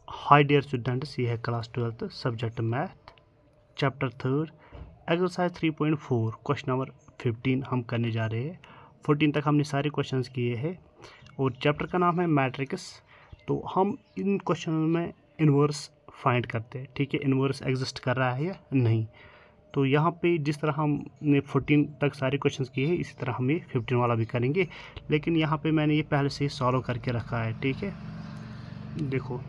Hi dear students, ये है class 12 subject math chapter 3 exercise 3.4 question number 15 हम करने जा रहे हैं। 14 तक हमने सारे क्वेश्चंस किए हैं और चैप्टर का नाम है मैट्रिक्स। तो हम इन क्वेश्चन में इन्वर्स फाइंड करते हैं, ठीक है। इन्वर्स एग्जिस्ट कर रहा है या नहीं। तो यहाँ पे जिस तरह हमने 14 तक सारे क्वेश्चंस किए हैं, इसी तरह हम ये 15 वाला भी करेंगे। लेकिन यहाँ पे मैंने ये पहले से ही सॉल्व करके रखा है, ठीक है। देखो,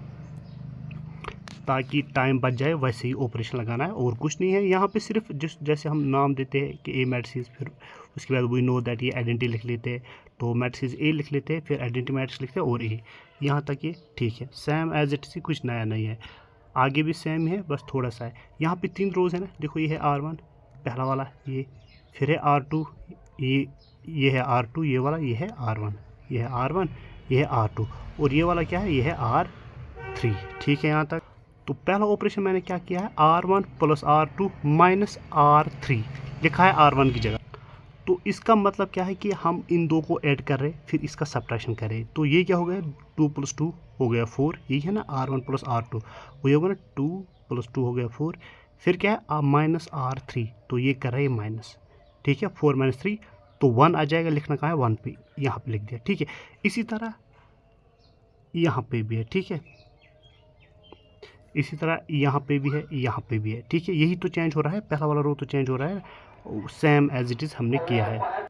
ताकि टाइम बच जाए वैसे ही ऑपरेशन लगाना है और कुछ नहीं है। यहाँ पे सिर्फ जैसे हम नाम देते हैं कि ए मैट्रिक्स, फिर उसके बाद वी नो दैट ये आइडेंटिटी लिख लेते हैं, तो मैट्रिक्स ए लिख लेते हैं, फिर आइडेंटिटी मैट्रिक्स लिखते हैं और ए। यहाँ तक ये ठीक है, सेम एज इट इज, कुछ नया नहीं है। आगे भी सेम है, बस थोड़ा सा है। यहाँ पे 3 रोज है ना, देखो ये है R1 पहला वाला, ये फिर है R2, ये है R2, ये वाला, ये है R1, ये है R1, ये है R2 और ये वाला क्या है, ये है R3, ठीक है। यहाँ तक तो पहला ऑपरेशन मैंने क्या किया है, R1 plus R2 minus R3 लिखा है R1 की जगह। तो इसका मतलब क्या है कि हम इन दो को ऐड कर रहे हैं, फिर इसका सब्ट्रैक्शन कर रहे हैं। तो ये क्या हो गया, 2 + 2 हो गया 4, यही है ना R1 प्लस R2, वो ये होगा ना 2 + 2 हो गया 4, फिर क्या है माइनस R3, तो ये कर रहे हैं माइनस, ठीक है। 4 - 3 तो 1 आ जाएगा, लिखना कहाँ है 1 पे, यहाँ पे लिख दिया, ठीक है। इसी तरह यहाँ पे भी है, ठीक है। इसी तरह यहाँ पे भी है, यहाँ पे भी है, ठीक है। यही तो चेंज हो रहा है, पहला वाला रो तो चेंज हो रहा है, सेम एज इट इज़ हमने किया है।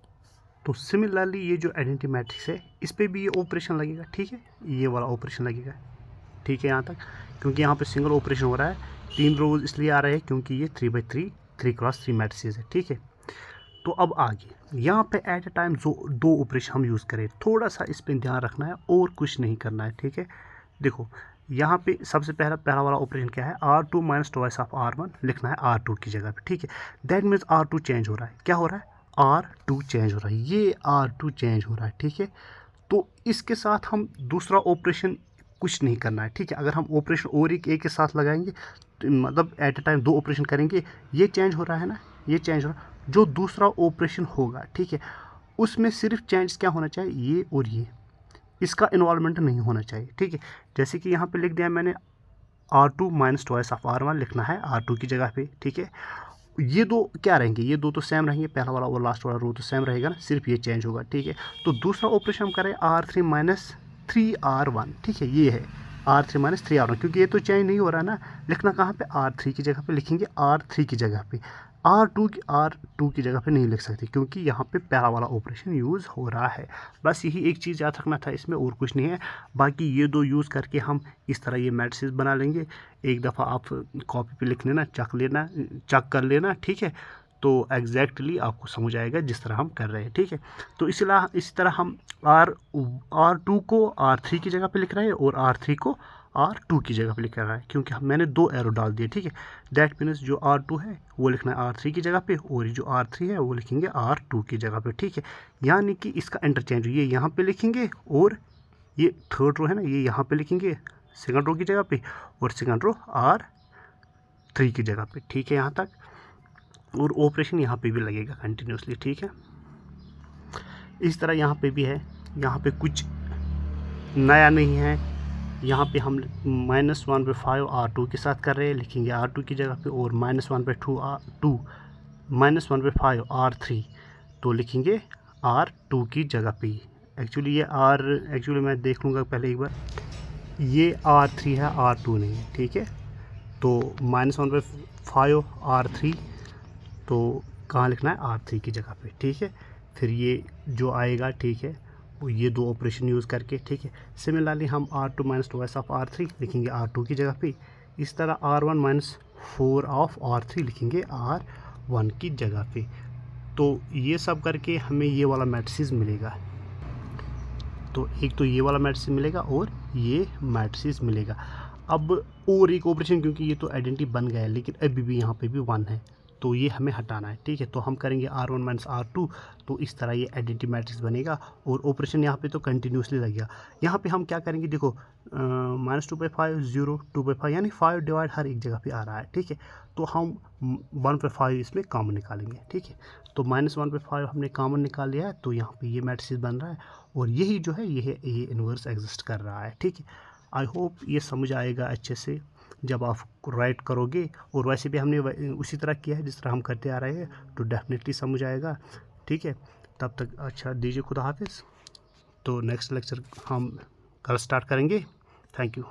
तो सिमिलरली ये जो आइडेंटिटी मैट्रिक्स है, इस पे भी ये ऑपरेशन लगेगा, ठीक है। ये वाला ऑपरेशन लगेगा, ठीक है। यहाँ तक क्योंकि यहाँ पे सिंगल ऑपरेशन हो रहा है, 3 रोज इसलिए आ रहे हैं क्योंकि ये 3/3 3x3 मैट्रिक्स है, ठीक है। तो अब आगे यहाँ पे एट ए टाइम जो 2 ऑपरेशन हम यूज़ करें, थोड़ा सा इस पर ध्यान रखना है और कुछ नहीं करना है, ठीक है। देखो यहाँ पे सबसे पहला वाला ऑपरेशन क्या है, R2 minus twice of R1 लिखना है R2 की जगह पे, ठीक है। दैट मीन्स R2 चेंज हो रहा है, क्या हो रहा है, R2 चेंज हो रहा है, ये R2 चेंज हो रहा है, ठीक है। तो इसके साथ हम दूसरा ऑपरेशन कुछ नहीं करना है, ठीक है। अगर हम ऑपरेशन और एक के साथ लगाएंगे तो मतलब एट ए टाइम 2 ऑपरेशन करेंगे, ये चेंज हो रहा है ना, ये चेंज हो रहा है। जो दूसरा ऑपरेशन होगा, ठीक है, उसमें सिर्फ चेंज क्या होना चाहिए, ये और ये, इसका इन्वॉल्वमेंट नहीं होना चाहिए, ठीक है। जैसे कि यहाँ पे लिख दिया मैंने R2 minus twice of R1 लिखना है R2 की जगह पे, ठीक है। ये दो क्या रहेंगे, ये दो तो सेम रहेंगे, पहला वाला और लास्ट वाला रो तो सेम रहेगा ना, सिर्फ ये चेंज होगा, ठीक है। तो दूसरा ऑपरेशन हम करें R3 माइनस 3R1, ठीक है। ये है R3 माइनस 3R1, क्योंकि ये तो चेंज नहीं हो रहा ना, लिखना कहाँ पे, R3 की जगह पे लिखेंगे, R3 की जगह पे। R2 की जगह पे नहीं लिख सकते क्योंकि यहाँ पे पहला वाला ऑपरेशन यूज़ हो रहा है। बस यही एक चीज़ याद रखना था इसमें, और कुछ नहीं है। बाकी ये दो यूज़ करके हम इस तरह ये मैट्रिक्स बना लेंगे। एक दफ़ा आप कॉपी पे लिख लेना, चेक कर लेना, ठीक है। तो एग्जैक्टली आपको समझ आएगा जिस तरह हम कर रहे हैं, ठीक है। तो इसी तरह हम R2 को R3 की जगह पे लिख रहे हैं और R3 को R2 की जगह पे लिख रहा है, क्योंकि मैंने 2 एरो डाल दिए, ठीक है। दैट मीन्स जो R2 है वो लिखना है R3 की जगह पे और जो R3 है वो लिखेंगे R2 की जगह पे, ठीक है। यानी कि इसका इंटरचेंज ये यहाँ पे लिखेंगे और ये थर्ड रो है ना, ये यहाँ पे लिखेंगे सेकंड रो की जगह पे और सेकंड रो R3 की जगह पे, ठीक है। यहाँ तक और ऑपरेशन यहाँ पे भी लगेगा कंटिन्यूसली, ठीक है। इस तरह यहाँ पे भी है, यहाँ पे कुछ नया नहीं है। यहाँ पे हम -1/5 R2 के साथ कर रहे हैं, लिखेंगे R2 की जगह पे और -1/5 R3 तो लिखेंगे R2 की जगह पे। एक्चुअली मैं देख लूँगा पहले एक बार, ये R3 है, R2 नहीं है, ठीक है। तो -1/5 R3 तो कहाँ लिखना है, R3 की जगह पे, ठीक है। फिर ये जो आएगा, ठीक है, ये दो ऑपरेशन यूज़ करके, ठीक है। सिमिलरली हम R2 minus twice of R3 लिखेंगे R2 की जगह पे। इस तरह R1 माइनस 4 ऑफ R3 लिखेंगे R1 की जगह पे। तो ये सब करके हमें ये वाला मैट्रिक्स मिलेगा। तो एक तो ये वाला मैट्रिक्स मिलेगा और ये मैट्रिक्स मिलेगा। अब और एक ऑपरेशन, क्योंकि ये तो आइडेंटिटी बन गया है लेकिन अभी भी यहाँ पे भी 1 है, तो ये हमें हटाना है, ठीक है। तो हम करेंगे R1 माइनस R2, तो इस तरह ये आइडेंटिटी मैट्रिक्स बनेगा और ऑपरेशन यहाँ पे तो कंटिन्यूसली लगेगा। यहाँ पे हम क्या करेंगे, देखो -2/5 0 2/5 यानी 5 डिवाइड हर एक जगह पे आ रहा है, ठीक है। तो हम 1/5 इसमें कॉमन निकालेंगे, ठीक है। तो -1/5 हमने कॉमन निकाल लिया है, तो यहाँ पे ये मैट्रिक्स बन रहा है और यही जो है ये इन्वर्स एग्जिस्ट कर रहा है, ठीक है। आई होप ये समझ आएगा अच्छे से जब आप राइट करोगे, और वैसे भी हमने उसी तरह किया है जिस तरह हम करते आ रहे हैं, तो डेफिनेटली समझ आएगा। ठीक है, तब तक अच्छा दीजिए, खुदा हाफिज़। तो नेक्स्ट लेक्चर हम कल स्टार्ट करेंगे। Thank you.